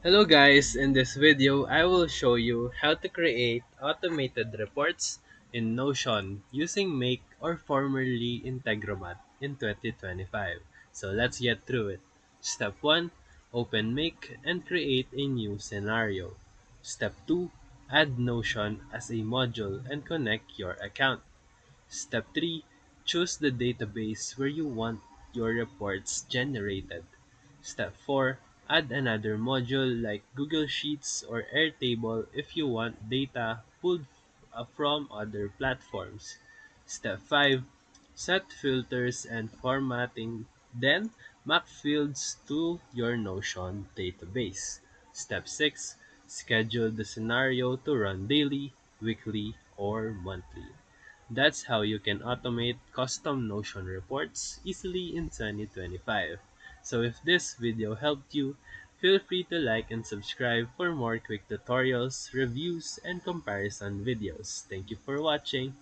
Hello guys, in this video I will show you how to create automated reports in Notion using Make or formerly Integromat in 2025. So let's get through it. Step 1. Open Make and create a new scenario. Step 2. Add Notion as a module and connect your account. Step 3. Choose the database where you want your reports generated. Step 4. Add another module like Google Sheets or Airtable if you want data pulled from other platforms. Step 5. Set filters and formatting, then map fields to your Notion database. Step 6. Schedule the scenario to run daily, weekly, or monthly. That's how you can automate custom Notion reports easily in 2025. So if this video helped you, feel free to like and subscribe for more quick tutorials, reviews, and comparison videos. Thank you for watching.